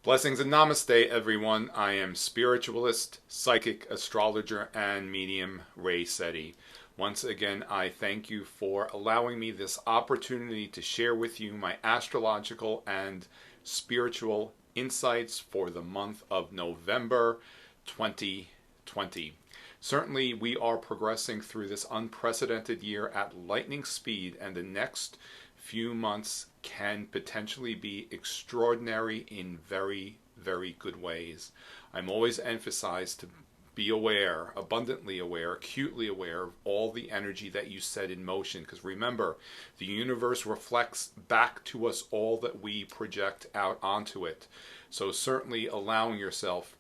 Blessings and namaste, everyone. I am spiritualist, psychic, astrologer, and medium Sette. Once again, I thank you for allowing me this opportunity to share with you my astrological and spiritual insights for the month of November 2020. Certainly, we are progressing through this unprecedented year at lightning speed, and the next few months can potentially be extraordinary in very, very good ways. I'm always emphasized to be aware, abundantly aware, acutely aware of all the energy that you set in motion. Because remember, the universe reflects back to us all that we project out onto it. So certainly allowing yourself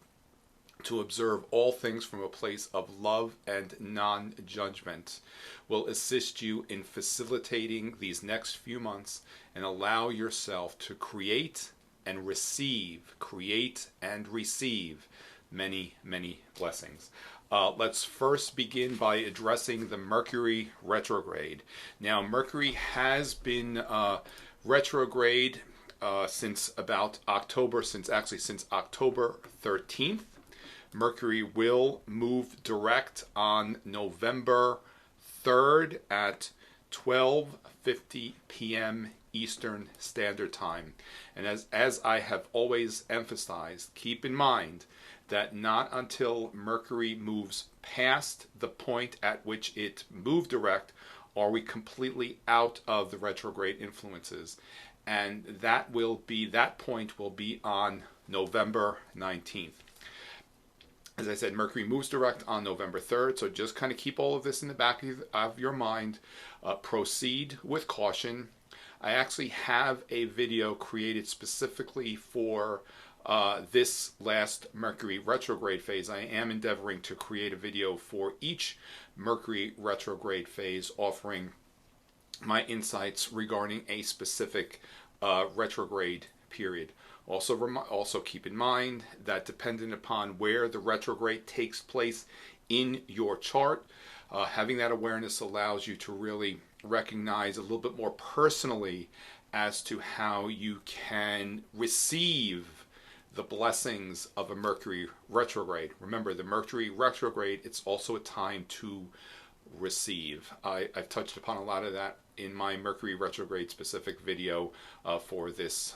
to observe all things from a place of love and non-judgment will assist you in facilitating these next few months and allow yourself to create and receive many, many blessings. Let's first begin by addressing the Mercury retrograde. Now, Mercury has been retrograde since October 13th. Mercury will move direct on November 3rd at 12:50 p.m. Eastern Standard Time. And as I have always emphasized, keep in mind that not until Mercury moves past the point at which it moved direct are we completely out of the retrograde influences. And that point will be on November 19th. As I said, Mercury moves direct on November 3rd, so just kind of keep all of this in the back of your mind. Proceed with caution. I actually have a video created specifically for this last Mercury retrograde phase. I am endeavoring to create a video for each Mercury retrograde phase, offering my insights regarding a specific retrograde period. Also keep in mind that dependent upon where the retrograde takes place in your chart, having that awareness allows you to really recognize a little bit more personally as to how you can receive the blessings of a Mercury retrograde. Remember, the Mercury retrograde, it's also a time to receive. I've touched upon a lot of that in my Mercury retrograde specific video for this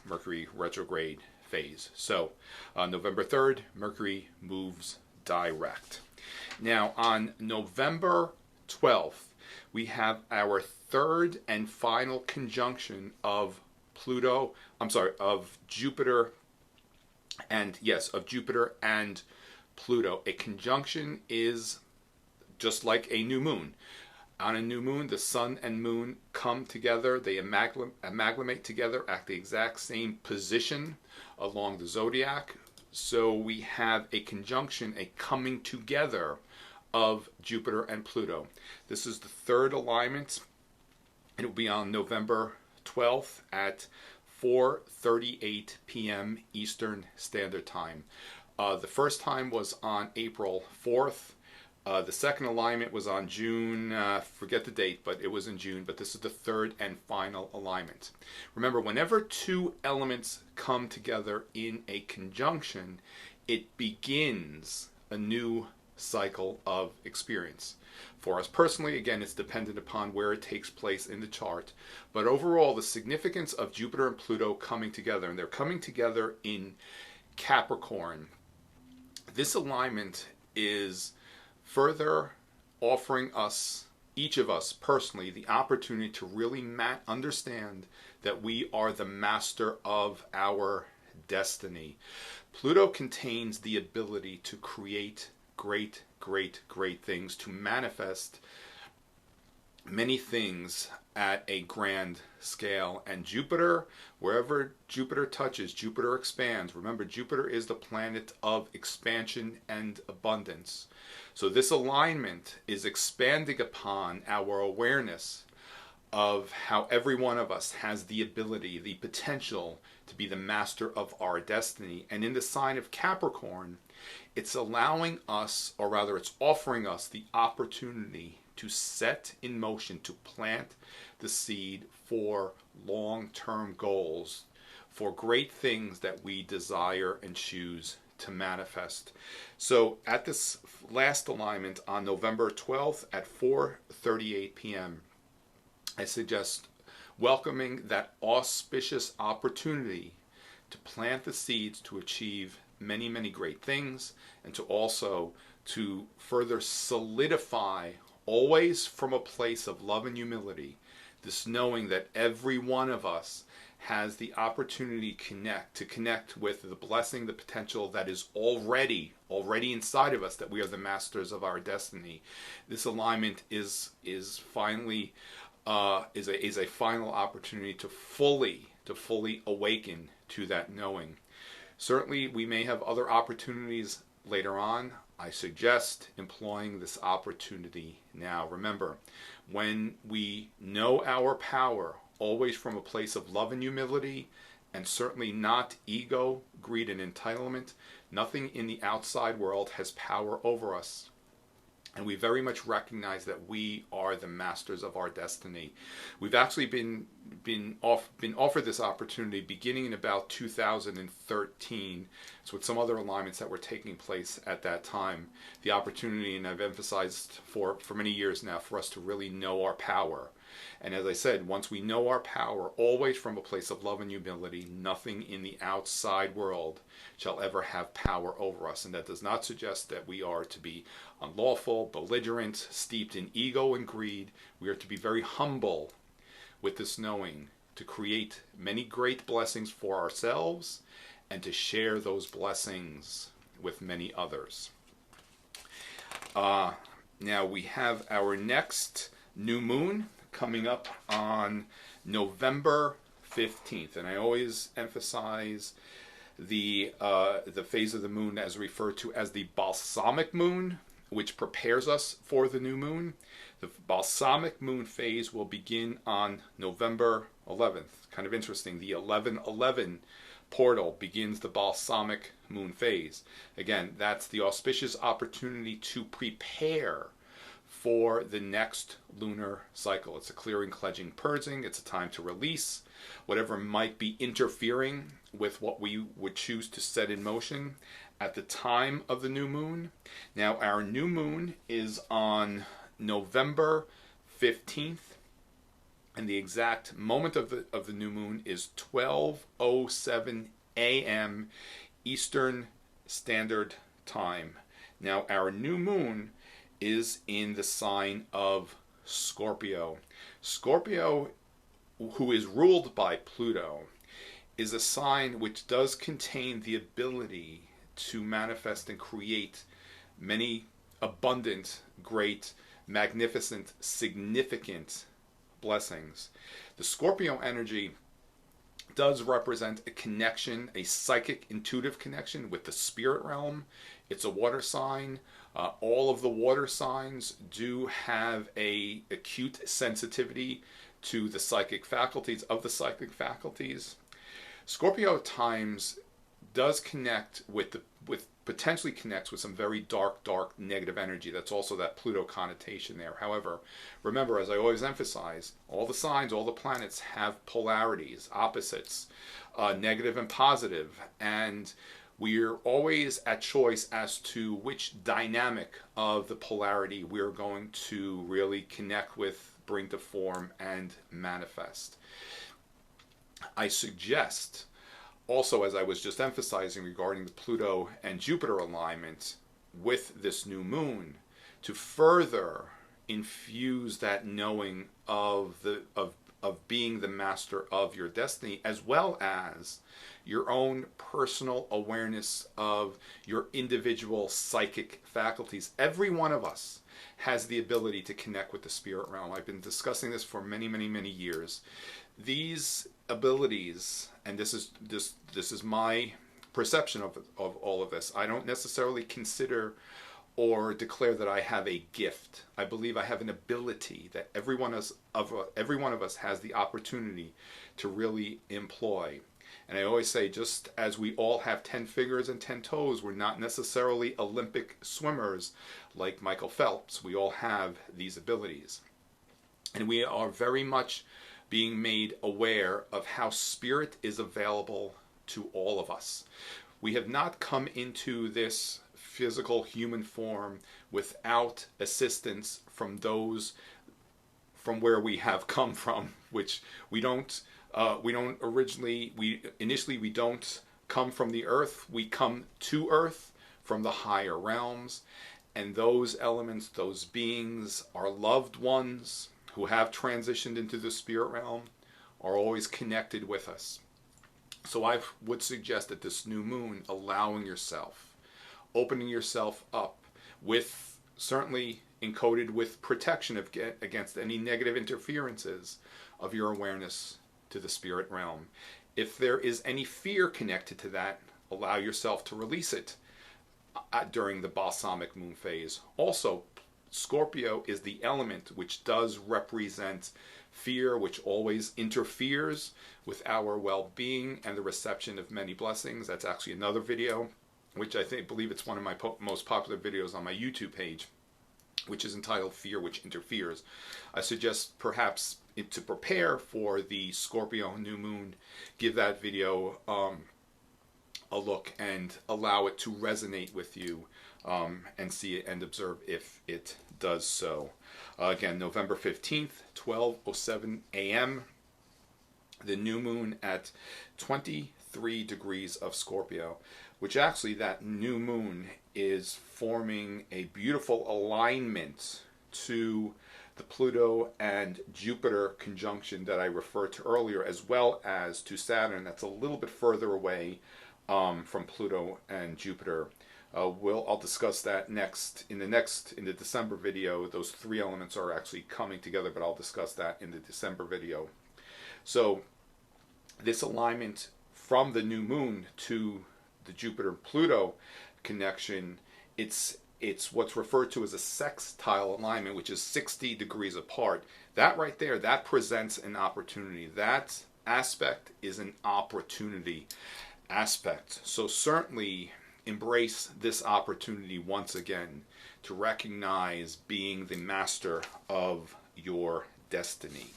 Mercury retrograde phase. So November 3rd, Mercury moves direct. Now on November 12th, we have our third and final conjunction of Jupiter and Pluto. A conjunction is just like a new moon. On a new moon, the sun and moon come together. They amalgamate together at the exact same position along the Zodiac. So we have a conjunction, a coming together of Jupiter and Pluto. This is the third alignment. It will be on November 12th at 4:38 p.m. Eastern Standard Time. The first time was on April 4th. The second alignment was on June, forget the date, but it was in June, but this is the third and final alignment. Remember, whenever two elements come together in a conjunction, it begins a new cycle of experience. For us personally, again, it's dependent upon where it takes place in the chart, but overall, the significance of Jupiter and Pluto coming together, and they're coming together in Capricorn. This alignment is further offering us, each of us personally, the opportunity to really understand that we are the master of our destiny. Pluto contains the ability to create great, great, great things, to manifest many things at a grand scale. And Jupiter, wherever Jupiter touches, Jupiter expands. Remember, Jupiter is the planet of expansion and abundance. So this alignment is expanding upon our awareness of how every one of us has the ability, the potential to be the master of our destiny. And in the sign of Capricorn, it's allowing us, or rather it's offering us the opportunity to set in motion, to plant the seed for long-term goals, for great things that we desire and choose to manifest. So at this last alignment on November 12th at 4:38 p.m., I suggest welcoming that auspicious opportunity to plant the seeds to achieve many, many great things, and to also to further solidify, always from a place of love and humility, this knowing that every one of us has the opportunity to connect with the blessing, the potential that is already inside of us, that we are the masters of our destiny. This alignment is finally is a final opportunity to fully awaken to that knowing. Certainly, we may have other opportunities later on. I suggest employing this opportunity now. Remember, when we know our power, always from a place of love and humility, and certainly not ego, greed, and entitlement, nothing in the outside world has power over us. And we very much recognize that we are the masters of our destiny. We've actually been offered this opportunity beginning in about 2013. So with some other alignments that were taking place at that time, the opportunity, and I've emphasized for many years now, for us to really know our power. And as I said, once we know our power, always from a place of love and humility, nothing in the outside world shall ever have power over us. And that does not suggest that we are to be unlawful, belligerent, steeped in ego and greed. We are to be very humble with this knowing, to create many great blessings for ourselves and to share those blessings with many others. Now we have our next new moon coming up on November 15th, and I always emphasize the phase of the moon as referred to as the Balsamic Moon, which prepares us for the new moon. The Balsamic Moon phase will begin on November 11th. Kind of interesting. The 11:11 portal begins the Balsamic Moon phase. Again, that's the auspicious opportunity to prepare for the next lunar cycle. It's a clearing, cleansing, purging. It's a time to release whatever might be interfering with what we would choose to set in motion at the time of the new moon. Now, our new moon is on November 15th, and the exact moment of the new moon is 12:07 a.m. Eastern Standard Time. Now, our new moon is in the sign of Scorpio. Scorpio, who is ruled by Pluto, is a sign which does contain the ability to manifest and create many abundant, great, magnificent, significant blessings. The Scorpio energy does represent a connection, a psychic, intuitive connection with the spirit realm. It's a water sign. All of the water signs do have a acute sensitivity to the psychic faculties Scorpio at times does connect with potentially connects with some very dark negative energy. That's also that Pluto connotation there. However, remember, as I always emphasize, all the signs, all the planets have polarities, opposites, negative and positive, and we're always at choice as to which dynamic of the polarity we're going to really connect with, bring to form, and manifest. I suggest also, as I was just emphasizing regarding the Pluto and Jupiter alignment with this new moon, to further infuse that knowing of being the master of your destiny, as well as your own personal awareness of your individual psychic faculties. Every one of us has the ability to connect with the spirit realm. I've been discussing this for many years. These abilities, and this is my perception of all of this. I don't necessarily consider or declare that I have a gift. I believe I have an ability that every one of us has the opportunity to really employ. And I always say, just as we all have 10 fingers and 10 toes, we're not necessarily Olympic swimmers like Michael Phelps. We all have these abilities. And we are very much being made aware of how spirit is available to all of us. We have not come into this physical human form without assistance from those from where we have come from, which we don't initially we don't come from the earth. We come to earth from the higher realms, and those elements, those beings, our loved ones who have transitioned into the spirit realm, are always connected with us. So I would suggest that this new moon, allowing yourself, opening yourself up with, certainly encoded with protection against any negative interferences of your awareness to the spirit realm. If there is any fear connected to that, allow yourself to release it during the Balsamic Moon phase. Also, Scorpio is the element which does represent fear, which always interferes with our well-being and the reception of many blessings. That's actually another video, which I believe it's one of my most popular videos on my YouTube page, which is entitled Fear Which Interferes. I suggest perhaps to prepare for the Scorpio new moon, give that video a look and allow it to resonate with you, and see it and observe if it does so. Again, November 15th, 12:07 a.m., the new moon at 23 degrees of Scorpio, which actually that new moon is forming a beautiful alignment to the Pluto and Jupiter conjunction that I referred to earlier, as well as to Saturn. That's a little bit further away from Pluto and Jupiter. I'll discuss that next in the December video. Those three elements are actually coming together, but I'll discuss that in the December video. So this alignment from the new moon to the Jupiter-Pluto connection, it's what's referred to as a sextile alignment, which is 60 degrees apart. That right there, that presents an opportunity. That aspect is an opportunity aspect. So certainly embrace this opportunity once again to recognize being the master of your destiny.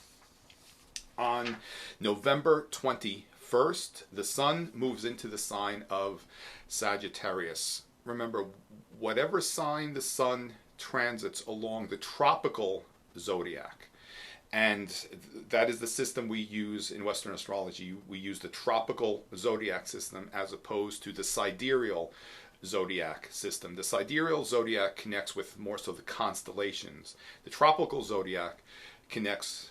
On November 21st, the sun moves into the sign of Sagittarius. Remember, whatever sign the sun transits along the tropical zodiac, and that is the system we use in Western astrology. We use the tropical zodiac system as opposed to the sidereal zodiac system. The sidereal zodiac connects with more so the constellations. The tropical zodiac connects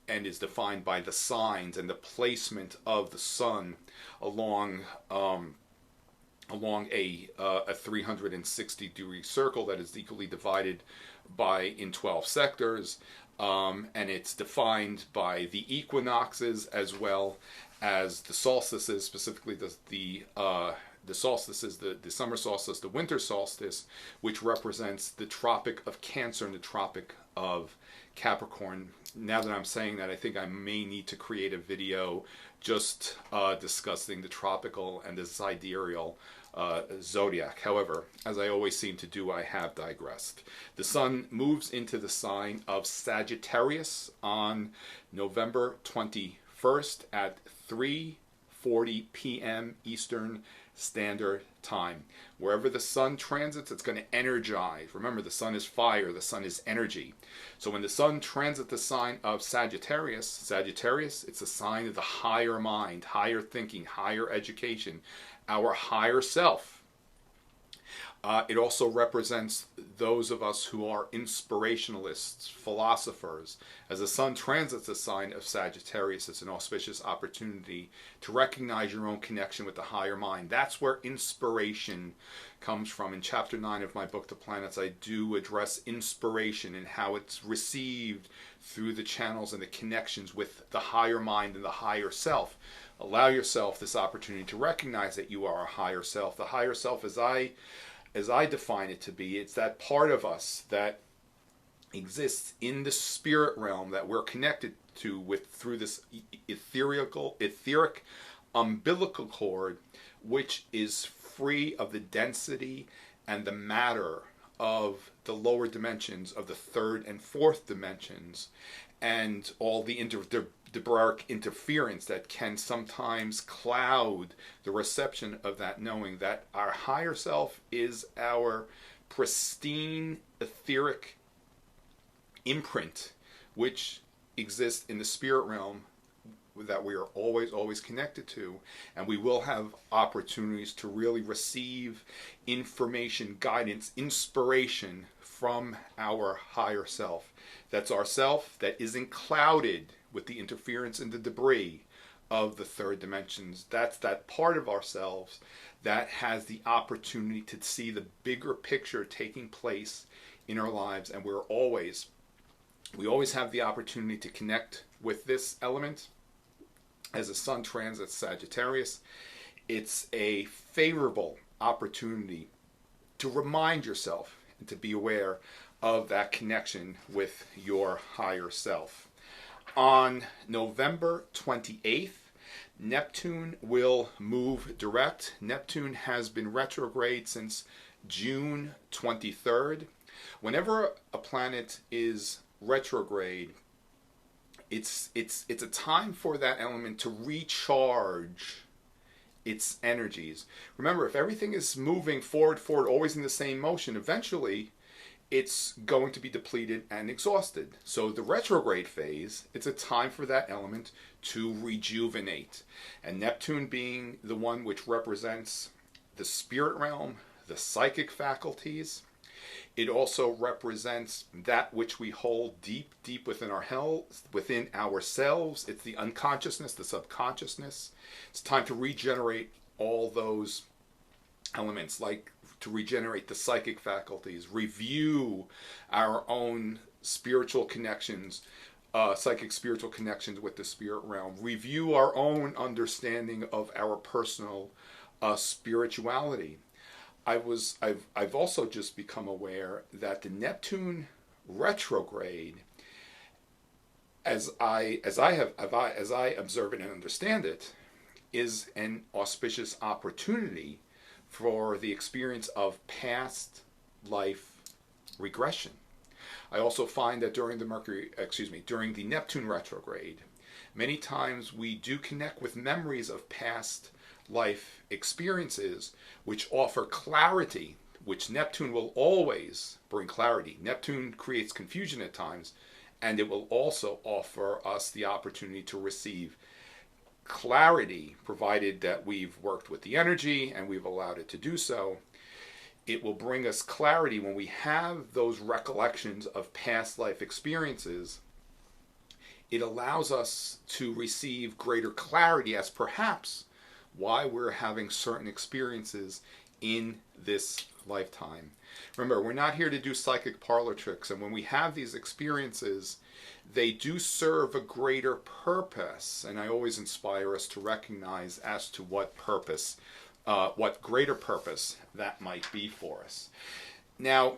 and is defined by the signs and the placement of the sun along a 360-degree circle that is equally divided in 12 sectors. And it's defined by the equinoxes as well as the solstices, specifically the solstices, the summer solstice, the winter solstice, which represents the Tropic of Cancer and the Tropic of Capricorn. Now that I'm saying that, I think I may need to create a video just discussing the tropical and the sidereal zodiac. However, as I always seem to do, I have digressed. The sun moves into the sign of Sagittarius on November 21st at 3:40 p.m. Eastern Standard Time. Wherever the sun transits, it's going to energize. Remember, the sun is fire, the sun is energy. So when the sun transits the sign of Sagittarius, it's a sign of the higher mind, higher thinking, higher education, our higher self. It also represents those of us who are inspirationalists, philosophers. As the sun transits the sign of Sagittarius, it's an auspicious opportunity to recognize your own connection with the higher mind. That's where inspiration comes from. In Chapter 9 of my book, The Planets, I do address inspiration and how it's received through the channels and the connections with the higher mind and the higher self. Allow yourself this opportunity to recognize that you are a higher self. The higher self, as I define it to be, it's that part of us that exists in the spirit realm that we're connected to through this etheric umbilical cord, which is free of the density and the matter of the lower dimensions, of the third and fourth dimensions, and all the Debraric interference that can sometimes cloud the reception of that knowing that our higher self is our pristine etheric imprint which exists in the spirit realm that we are always connected to, and we will have opportunities to really receive information, guidance, inspiration from our higher self. That's our self that isn't clouded with the interference and the debris of the third dimensions. That's that part of ourselves that has the opportunity to see the bigger picture taking place in our lives, and we always have the opportunity to connect with this element. As the sun transits Sagittarius, it's a favorable opportunity to remind yourself and to be aware of that connection with your higher self. On November 28th, Neptune will move direct. Neptune has been retrograde since June 23rd. Whenever a planet is retrograde, it's a time for that element to recharge its energies. Remember, if everything is moving forward, always in the same motion, eventually it's going to be depleted and exhausted. So the retrograde phase, it's a time for that element to rejuvenate. And Neptune being the one which represents the spirit realm, the psychic faculties, it also represents that which we hold deep within within ourselves. It's the unconsciousness, the subconsciousness. It's time to regenerate all those elements, like to regenerate the psychic faculties, review our own spiritual connections, psychic spiritual connections with the spirit realm, review our own understanding of our personal spirituality. I've also just become aware that the Neptune retrograde, as I observe it and understand it, is an auspicious opportunity for the experience of past life regression. I also find that during the Neptune retrograde, many times we do connect with memories of past life experiences which offer clarity, which Neptune will always bring clarity. Neptune creates confusion at times, and it will also offer us the opportunity to receive clarity, provided that we've worked with the energy and we've allowed it to do so. It will bring us clarity when we have those recollections of past life experiences. It allows us to receive greater clarity as perhaps why we're having certain experiences in this lifetime. Remember, we're not here to do psychic parlor tricks, and when we have these experiences, they do serve a greater purpose, and I always inspire us to recognize as to what purpose, what greater purpose that might be for us. Now,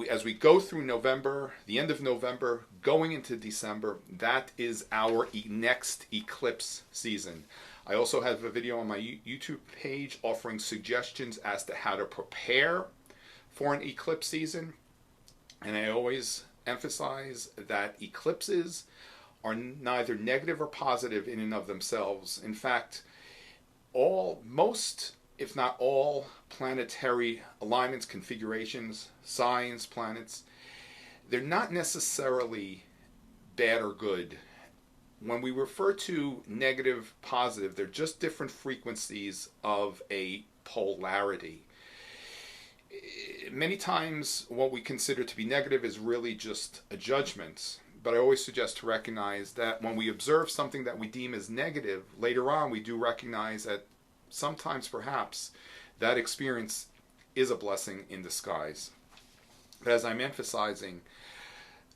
as we go through November, the end of November, going into December, that is our next eclipse season. I also have a video on my YouTube page offering suggestions as to how to prepare for an eclipse season. And I always emphasize that eclipses are neither negative or positive in and of themselves. In fact, most, if not all, planetary alignments, configurations, signs, planets, they're not necessarily bad or good. When we refer to negative, positive, they're just different frequencies of a polarity. Many times what we consider to be negative is really just a judgment, but I always suggest to recognize that when we observe something that we deem as negative, later on we do recognize that sometimes perhaps that experience is a blessing in disguise. But as I'm emphasizing,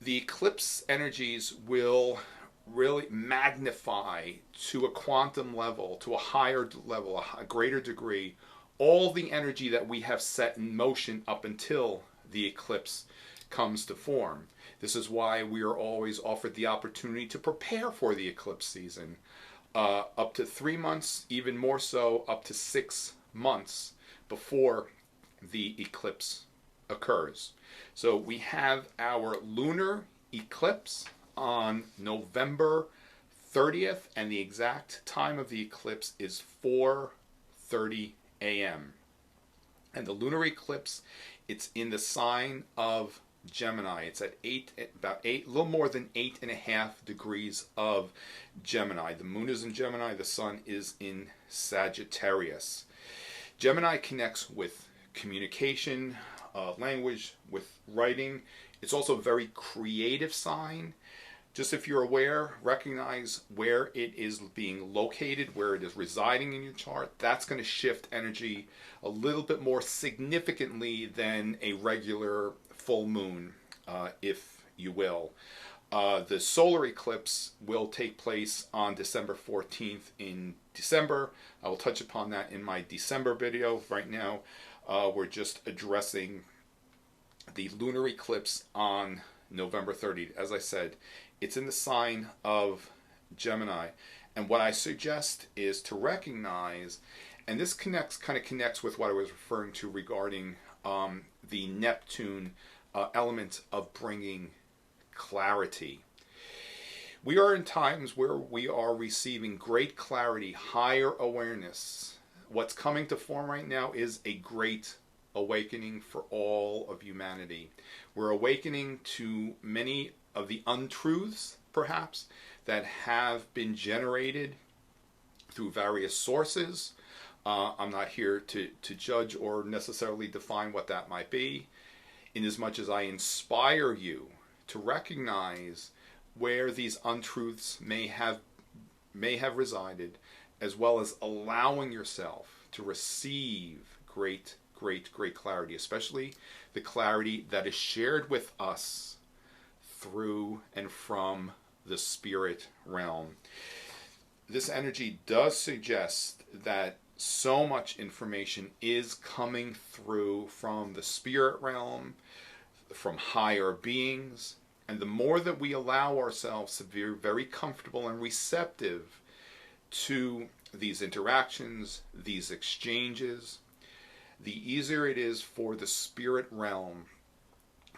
the eclipse energies will really magnify to a quantum level, to a higher level, a greater degree, all the energy that we have set in motion up until the eclipse comes to form. This is why we are always offered the opportunity to prepare for the eclipse season. Up to 3 months, even more so, up to 6 months before the eclipse occurs. So we have our lunar eclipse on November 30th, and the exact time of the eclipse is 4:30 a.m. And the lunar eclipse, it's in the sign of Gemini. It's at about a little more than 8.5 degrees of Gemini. The moon is in Gemini, the sun is in Sagittarius. Gemini connects with communication, language, with writing. It's also a very creative sign. Just if you're aware, recognize where it is being located, where it is residing in your chart. That's going to shift energy a little bit more significantly than a regular full moon, if you will. The solar eclipse will take place on December 14th in December. I will touch upon that in my December video. Right now, we're just addressing the lunar eclipse on November 30th. As I said, it's in the sign of Gemini. And what I suggest is to recognize, and this kind of connects with what I was referring to regarding the Neptune element of bringing clarity. We are in times where we are receiving great clarity, higher awareness. What's coming to form right now is a great awakening for all of humanity. We're awakening to many of the untruths, perhaps, that have been generated through various sources. I'm not here to judge or necessarily define what that might be, inasmuch as I inspire you to recognize where these untruths may have resided, as well as allowing yourself to receive great clarity, especially the clarity that is shared with us through and from the spirit realm. This energy does suggest that so much information is coming through from the spirit realm, from higher beings, and the more that we allow ourselves to be very comfortable and receptive to these interactions, these exchanges, the easier it is for the spirit realm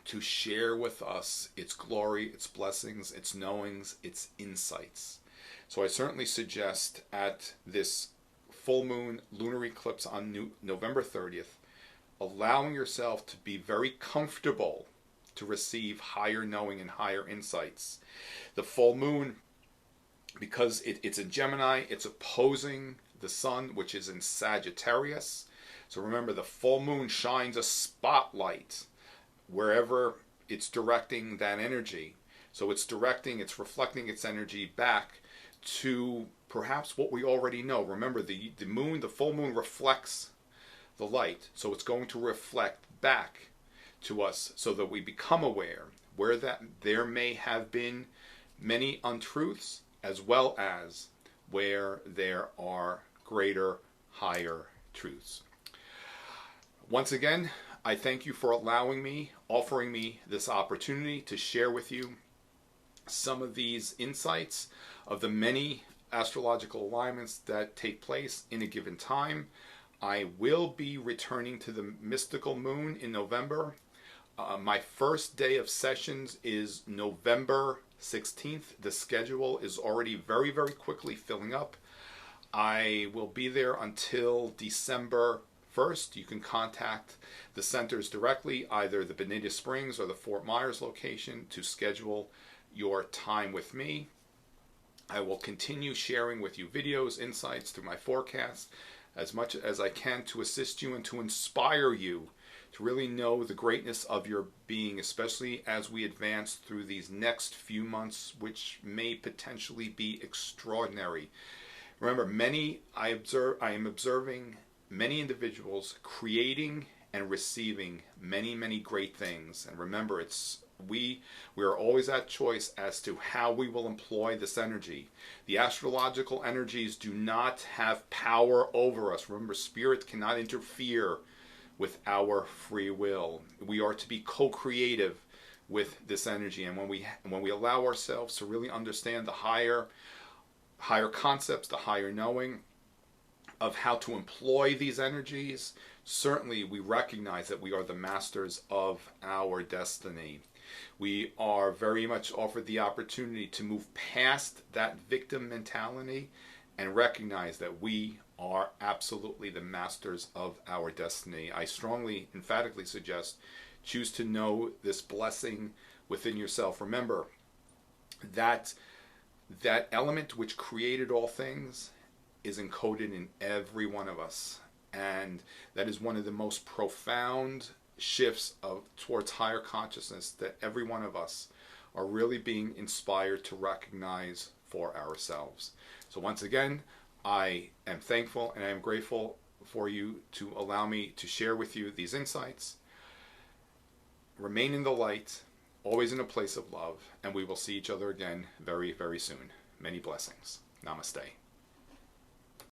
to share with us its glory, its blessings, its knowings, its insights. So I certainly suggest at this full moon lunar eclipse on November 30th, allowing yourself to be very comfortable to receive higher knowing and higher insights. The full moon, because it's in Gemini, it's opposing the sun, which is in Sagittarius. So remember, the full moon shines a spotlight wherever it's directing that energy. So it's reflecting its energy back to perhaps what we already know. Remember, the full moon reflects the light. So it's going to reflect back to us so that we become aware where that there may have been many untruths, as well as where there are greater, higher truths. Once again, I thank you for offering me this opportunity to share with you some of these insights of the many astrological alignments that take place in a given time. I will be returning to the mystical moon in November. My first day of sessions is November 16th. The schedule is already very quickly filling up. I will be there until December 1st. You can contact the centers directly, either the Bonita Springs or the Fort Myers location, to schedule your time with me. I will continue sharing with you videos, insights through my forecast, as much as I can to assist you and to inspire you to really know the greatness of your being, especially as we advance through these next few months, which may potentially be extraordinary. Remember, I am observing many individuals creating and receiving many great things. And remember, we are always at choice as to how we will employ this energy. The astrological energies do not have power over us. Remember, spirit cannot interfere with our free will. We are to be co-creative with this energy, and when we allow ourselves to really understand the higher concepts, the higher knowing of how to employ these energies, certainly we recognize that we are the masters of our destiny. We are very much offered the opportunity to move past that victim mentality and recognize that we are absolutely the masters of our destiny. I strongly, emphatically suggest choose to know this blessing within yourself. Remember that that element which created all things is encoded in every one of us. And that is one of the most profound shifts towards higher consciousness that every one of us are really being inspired to recognize for ourselves. So once again, I am thankful and I am grateful for you to allow me to share with you these insights. Remain in the light, always in a place of love, and we will see each other again very, very soon. Many blessings. Namaste.